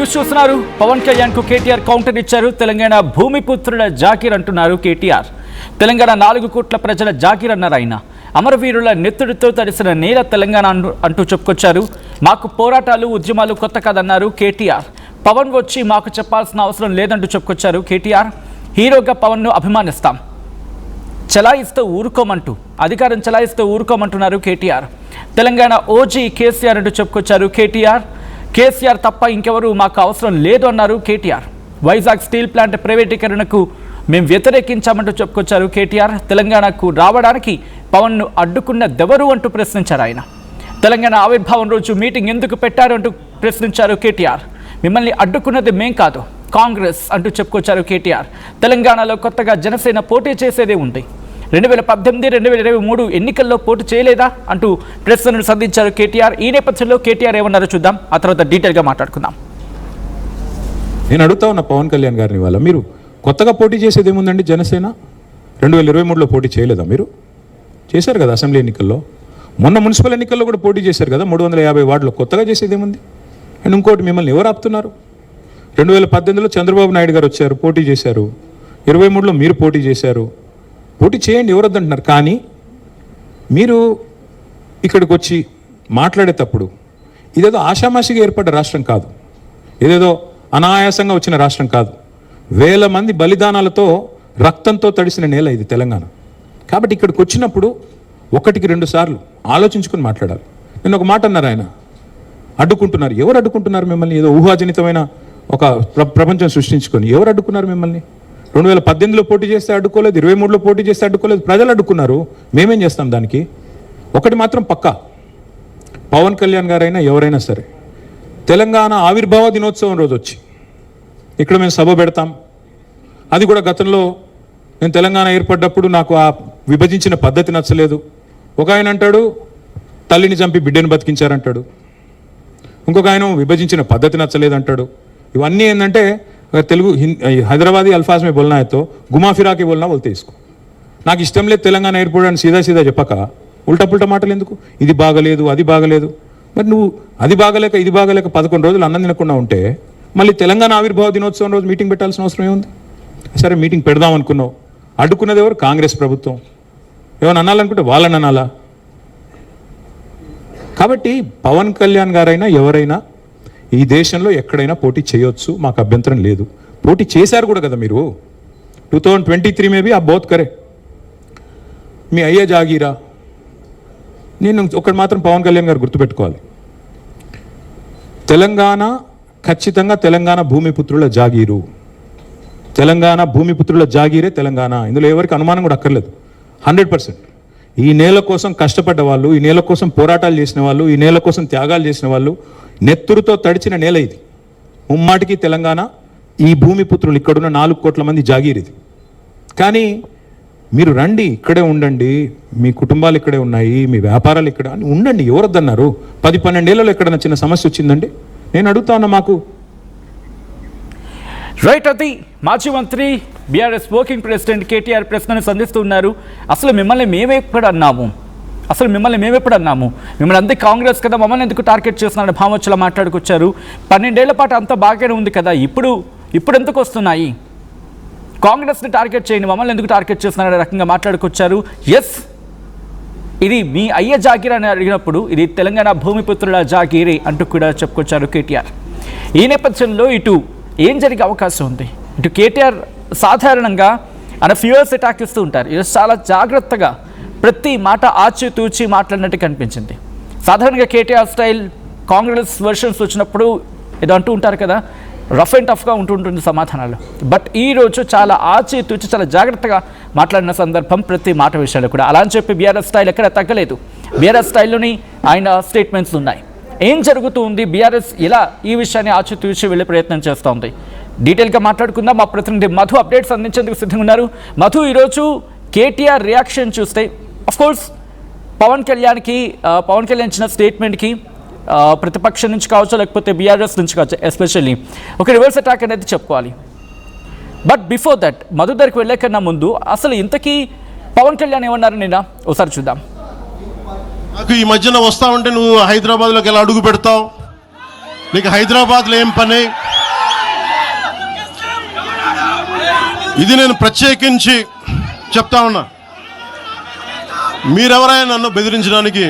News చూస్తున్నారు. పవన్ కళ్యాణ్ కు KTR counter ఇచ్చారు. తెలంగాణ భూమిపుత్రుల జాకీర్ అంటున్నారు కేటీఆర్. తెలంగాణ 4 కోట్ల ప్రజల జాకీర్ అన్నారు ఆయన. అమరవీరుల నెత్తుడితో తడిసిన నేల తెలంగాణ అంటూ చెప్పుకొచ్చారు. మాకు పోరాటాలు ఉద్యమాలు కొత్త కాదన్నారు కేటీఆర్. పవన్ వచ్చి మాకు చెప్పాల్సిన అవసరం లేదంటూ చెప్పుకొచ్చారు కేటీఆర్. హీరోగా పవన్ను అభిమానిస్తాం, చలాయిస్తూ ఊరుకోమంటూ అధికారం చలాయిస్తూ ఊరుకోమంటున్నారు కేటీఆర్. తెలంగాణ ఓజీ కేసీఆర్ అంటూ చెప్పుకొచ్చారు కేటీఆర్. కేసీఆర్ తప్ప ఇంకెవరు మాకు అవసరం లేదు అన్నారు కేటీఆర్. వైజాగ్ స్టీల్ ప్లాంట్ ప్రైవేటీకరణకు మేము వ్యతిరేకించామంటూ చెప్పుకొచ్చారు కేటీఆర్. తెలంగాణకు రావడానికి పవన్ను అడ్డుకున్నదెవరు అంటూ ప్రశ్నించారు ఆయన. తెలంగాణ ఆవిర్భావం రోజు మీటింగ్ ఎందుకు పెట్టారు అంటూ ప్రశ్నించారు కేటీఆర్. మిమ్మల్ని అడ్డుకున్నది మేం కాదు, కాంగ్రెస్ అంటూ చెప్పుకొచ్చారు కేటీఆర్. తెలంగాణలో కొత్తగా జనసేన పోటీ చేసేదే ఉంది. 2018, 2023 ఎన్నికల్లో పోటీ చేయలేదా అంటూ ప్రశ్నలు సంధించారు కేటీఆర్. ఈ నేపథ్యంలో కేటీఆర్ ఏమన్నారో చూద్దాం, ఆ తర్వాత డీటెయిల్గా మాట్లాడుకుందాం. నేను అడుగుతా ఉన్న పవన్ కళ్యాణ్ గారిని, వాళ్ళ మీరు కొత్తగా పోటీ చేసేది ఏముందండి? జనసేన 2023లో పోటీ చేయలేదా? మీరు చేశారు కదా అసెంబ్లీ ఎన్నికల్లో, మొన్న మున్సిపల్ ఎన్నికల్లో కూడా పోటీ చేశారు కదా 350 వార్డులో. కొత్తగా చేసేది ఏముంది? అండ్ ఇంకోటి, మిమ్మల్ని ఎవరు ఆపుతున్నారు? 2018లో చంద్రబాబు నాయుడు గారు వచ్చారు, పోటీ చేశారు. 23లో మీరు పోటీ చేశారు. పోటీ చేయండి, ఎవరు వద్దంటున్నారు. కానీ మీరు ఇక్కడికి వచ్చి మాట్లాడేటప్పుడు ఇదేదో ఆషామాషిగా ఏర్పడ్డ రాష్ట్రం కాదు, ఇదేదో అనాయాసంగా వచ్చిన రాష్ట్రం కాదు. వేల మంది బలిదానాలతో రక్తంతో తడిసిన నేల ఇది తెలంగాణ. కాబట్టి ఇక్కడికి వచ్చినప్పుడు 1కి 2 సార్లు ఆలోచించుకొని మాట్లాడాలి. నేను ఒక మాట అన్నారు ఆయన, అడ్డుకుంటున్నారు. ఎవరు అడ్డుకుంటున్నారు మిమ్మల్ని? ఏదో ఊహాజనితమైన ఒక ప్రపంచం సృష్టించుకొని ఎవరు అడ్డుకున్నారు మిమ్మల్ని? 2018లో పోటీ చేస్తే అడ్డుకోలేదు, 23లో పోటీ చేస్తే అడ్డుకోలేదు, ప్రజలు అడ్డుకున్నారు. మేమేం చేస్తాం దానికి? ఒకటి మాత్రం పక్కా, పవన్ కళ్యాణ్ గారైనా ఎవరైనా సరే తెలంగాణ ఆవిర్భావ దినోత్సవం రోజు వచ్చి ఇక్కడ మేము సభ పెడతాం. అది కూడా గతంలో నేను తెలంగాణ ఏర్పడ్డప్పుడు నాకు ఆ విభజించిన పద్ధతి నచ్చలేదు. ఒక ఆయన అంటాడు తల్లిని చంపి బిడ్డను బతికించారంటాడు, ఇంకొక ఆయన విభజించిన పద్ధతి నచ్చలేదు అంటాడు. ఇవన్నీ ఏంటంటే తెలుగు హైదరాబాదీ అల్ఫాజ్ మే బోల్నా అయితే గుమా ఫిరాకి బోల్నా బోల్తే ఇసుకో. నాకు ఇష్టం లేదు తెలంగాణ ఏర్పడని సీదా సీదా చెప్పక ఉల్టా పుల్టా మాటలు ఎందుకు? ఇది బాగలేదు, అది బాగలేదు. మరి నువ్వు అది బాగలేక ఇది బాగలేక 11 రోజులు అన్నం తినకుండా ఉంటే మళ్ళీ తెలంగాణ ఆవిర్భావ దినోత్సవం రోజు మీటింగ్ పెట్టాల్సిన అవసరం ఏముంది? సరే మీటింగ్ పెడదాం అనుకున్నావు, అడ్డుకున్నది ఎవరు? కాంగ్రెస్ ప్రభుత్వం. ఏమైనా అనాలనుకుంటే వాళ్ళని అనాలా? కాబట్టి పవన్ కళ్యాణ్ గారైనా ఎవరైనా ఈ దేశంలో ఎక్కడైనా పోటీ చేయొచ్చు, మాకు అభ్యంతరం లేదు. పోటీ చేశారు కూడా కదా మీరు. 2023 మేబీ ఆ బోత్ కరే మీ అయ్యే జాగీరా. నేను ఒకటి మాత్రం పవన్ కళ్యాణ్ గారు గుర్తుపెట్టుకోవాలి, తెలంగాణ ఖచ్చితంగా తెలంగాణ భూమిపుత్రుల జాగీరు. తెలంగాణ భూమిపుత్రుల జాగీరే తెలంగాణ. ఇందులో ఎవరికి అనుమానం కూడా అక్కర్లేదు. 100% ఈ నేల కోసం కష్టపడ్డ వాళ్ళు, ఈ నేల కోసం పోరాటాలు చేసిన వాళ్ళు, ఈ నేల కోసం త్యాగాలు చేసిన వాళ్ళు, నెత్తురుతో తడిచిన నేల ఇది. ముమ్మాటికి తెలంగాణ ఈ భూమిపుత్రులు ఇక్కడున్న 4 కోట్ల మంది జాగీర్ ఇది. కానీ మీరు రండి, ఇక్కడే ఉండండి, మీ కుటుంబాలు ఇక్కడే ఉన్నాయి, మీ వ్యాపారాలు ఇక్కడ ఉండండి, ఎవరొద్దన్నారు? 10-12 ఏళ్లలో ఎక్కడైనా చిన్న సమస్య వచ్చిందండి? నేను అడుగుతా ఉన్నా. మాకు రైట్, అది మాజీ మంత్రి బీఆర్ఎస్ వర్కింగ్ ప్రెసిడెంట్ కేటీఆర్ ప్రశ్నను సంధిస్తున్నారు. అసలు మిమ్మల్ని మేమెప్పుడు అన్నాము? మిమ్మల్ని అంతే కాంగ్రెస్ కదా, మమ్మల్ని ఎందుకు టార్గెట్ చేస్తున్నారని భావోచ్చలా మాట్లాడుకొచ్చారు. 12 ఏళ్ల పాటు అంతా బాగానే ఉంది కదా, ఇప్పుడు ఎందుకు వస్తున్నాయి? కాంగ్రెస్ని టార్గెట్ చేయండి, మమ్మల్ని ఎందుకు టార్గెట్ చేస్తున్నారనే రకంగా మాట్లాడుకొచ్చారు. ఎస్, ఇది మీ అయ్య జాగీర్ అని అడిగినప్పుడు ఇది తెలంగాణ భూమిపుత్రుల జాగీరే అంటూ కూడా చెప్పుకొచ్చారు కేటీఆర్. ఈ నేపథ్యంలో ఇటు ఏం జరిగే అవకాశం ఉంది? ఇటు కేటీఆర్ సాధారణంగా ఆయన ఫ్యూయర్స్ అటాక్ ఇస్తూ ఉంటారు. ఇది చాలా జాగ్రత్తగా ప్రతి మాట ఆచితూచి మాట్లాడినట్టు కనిపించింది. సాధారణంగా కేటీఆర్ స్టైల్ కాంగ్రెస్ వర్షన్స్ వచ్చినప్పుడు ఏదో అంటూ ఉంటారు కదా, రఫ్ అండ్ టఫ్గా ఉంటుంటుంది సమాధానాలు. బట్ ఈరోజు చాలా ఆచితూచి చాలా జాగ్రత్తగా మాట్లాడిన సందర్భం ప్రతి మాట విషయాలు కూడా. అలా అని చెప్పి బీఆర్ఎస్ స్టైల్ ఎక్కడ తగ్గలేదు. బీఆర్ఎస్ స్టైల్లోని ఆయన స్టేట్మెంట్స్ ఉన్నాయి. ఏం జరుగుతుంది, బీఆర్ఎస్ ఇలా ఈ విషయాన్ని ఆచితూచి వెళ్ళే ప్రయత్నం చేస్తోంది. డీటెయిల్గా మాట్లాడుకుందాం. మా ప్రతినిధి మధు అప్డేట్స్ అందించేందుకు సిద్ధంగా ఉన్నారు. మధు, ఈరోజు కేటీఆర్ రియాక్షన్ చూస్తే అఫ్కోర్స్ పవన్ కళ్యాణ్ ఇచ్చిన స్టేట్మెంట్కి ప్రతిపక్షం నుంచి కావచ్చు, లేకపోతే బీఆర్ఎస్ నుంచి కావచ్చు, ఎస్పెషల్లీ ఒక రివర్స్ అటాక్ అనేది చెప్పుకోవాలి. బట్ బిఫోర్ దట్, మధు దగ్గరికి వెళ్ళే కన్నా ముందు అసలు ఇంతకీ పవన్ కళ్యాణ్ ఏమన్నారు నిన్న ఒకసారి చూద్దాం. నాకు ఈ మధ్యన వస్తా ఉంటే నువ్వు హైదరాబాద్లోకి ఎలా అడుగు పెడతావు? నీకు హైదరాబాద్లో ఏం పని? ఇది నేను ప్రత్యేకించి చెప్తా ఉన్నా. మీరెవరైనా నన్ను బెదిరించడానికి